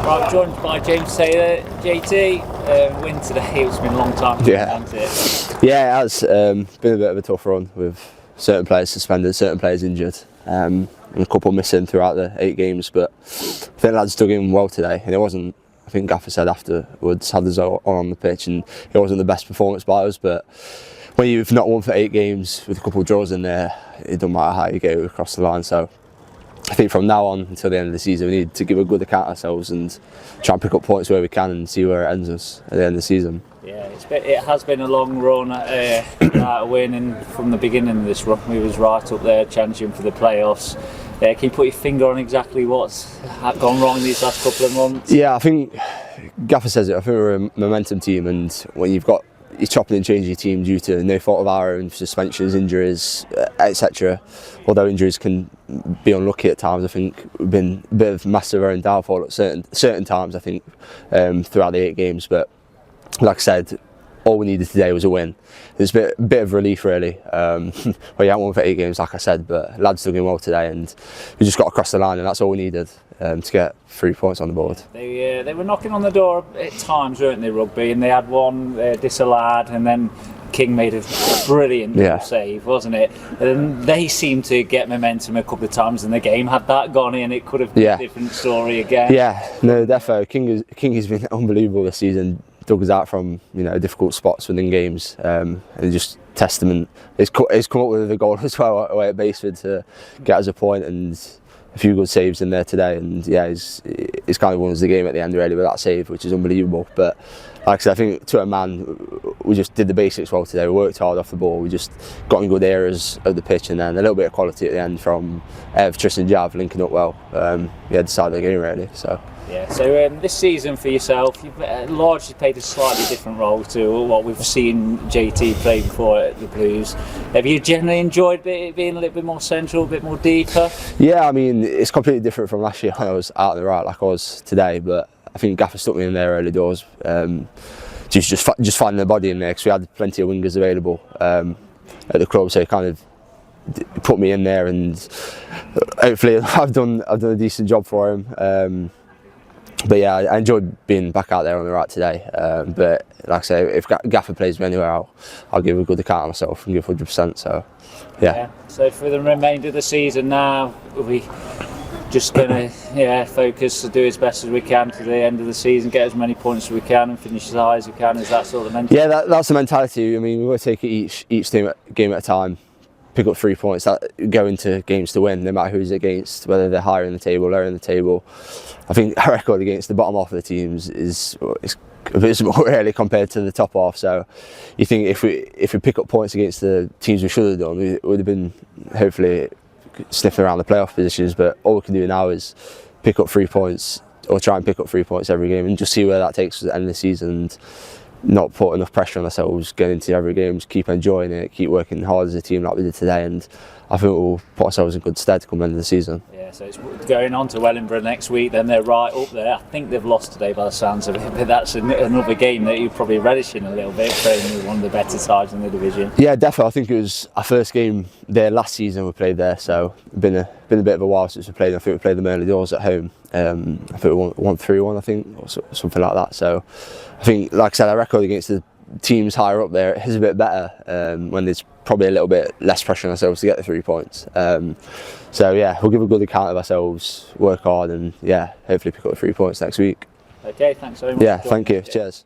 Right, joined by James Taylor, JT. Win today. It's been a long time. Hasn't it? Yeah, it has been a bit of a tough run with certain players suspended, certain players injured, and a couple missing throughout the 8 games. But I think lads dug in well today, and it wasn't. I think Gaffer said afterwards, had us on the pitch, and it wasn't the best performance by us. But when you've not won for 8 games with a couple of draws in there, it doesn't matter how you get across the line. So I think from now on until the end of the season, we need to give a good account of ourselves and try and pick up points where we can and see where it ends us at the end of the season. Yeah, it has been a long run without winning from the beginning of this run. We was right up there challenging for the playoffs. Can you put your finger on exactly what's gone wrong these last couple of months? Yeah, I think Gaffer says it. I think we're a momentum team, and when you're chopping and changing your team due to no fault of our own, suspensions, injuries, etc. Although injuries can be unlucky at times, I think we've been a bit of massive own downfall at certain times. I think throughout the 8 games, but like I said, all we needed today was a win. There's a bit of relief really. Well, you haven't won for 8 games, like I said, but lads dug in well today, and we just got across the line, and that's all we needed to get 3 points on the board. They were knocking on the door at times, weren't they, Rugby? And they had one disallowed, and then King made a brilliant save, wasn't it? And they seemed to get momentum a couple of times in the game. Had that gone in, it could have been a different story again. Yeah, no, definitely. King has been unbelievable this season. Dug us out from difficult spots within games, and just testament. He's come up with a goal as well away at Baseford to get us a point, and a few good saves in there today. And yeah, he's kind of won us the game at the end really with that save, which is unbelievable. But like I said, I think to a man, we just did the basics well today. We worked hard off the ball. We just got in good areas of the pitch, and then a little bit of quality at the end from Tristan and Jav linking up well. Decided the game really. So. Yeah, so this season for yourself, you've largely played a slightly different role to what we've seen JT play before at the Blues. Have you generally enjoyed it being a little bit more central, a bit more deeper? Yeah, I mean, it's completely different from last year when I was out on the right like I was today, but I think Gaffer stuck me in there early doors. Just finding the body in there, because we had plenty of wingers available at the club, so he kind of put me in there, and hopefully I've done a decent job for him. But yeah, I enjoyed being back out there on the right today. But like I say, if Gaffer plays me anywhere, I'll give a good account of myself and give 100%. So yeah. So for the remainder of the season now, we just going to focus to do as best as we can to the end of the season, get as many points as we can, and finish as high as we can. Is that sort of the mentality? Yeah, that's the mentality. I mean, we've got to take it each game at a time. Pick up 3 points that go into games to win, no matter who's against, whether they're higher in the table, lower in the table. I think our record against the bottom half of the teams is abysmal really compared to the top half. So you think if we pick up points against the teams we should have done, we would have been hopefully sniffing around the playoff positions. But all we can do now is pick up 3 points, or try and pick up 3 points every game, and just see where that takes us at the end of the season. And not put enough pressure on ourselves going into every game, just keep enjoying it, keep working hard as a team like we did today, and I think we'll put ourselves in good stead come the end of the season. Yeah, so it's going on to Wellingborough next week, then they're right up there. I think they've lost today by the sounds of it, but that's another game that you're probably relishing a little bit, playing with one of the better sides in the division. Yeah, definitely. I think it was our first game there last season we played there, so it's been a bit of a while since we played. I think we played the early doors at home. I think we won 3-1, I think, or something like that. So I think, like I said, our record against the teams higher up there is a bit better when there's probably a little bit less pressure on ourselves to get the 3 points. So yeah, we'll give a good account of ourselves, work hard, and yeah, hopefully pick up the 3 points next week. Okay, thanks very much. Yeah, thank you. Cheers.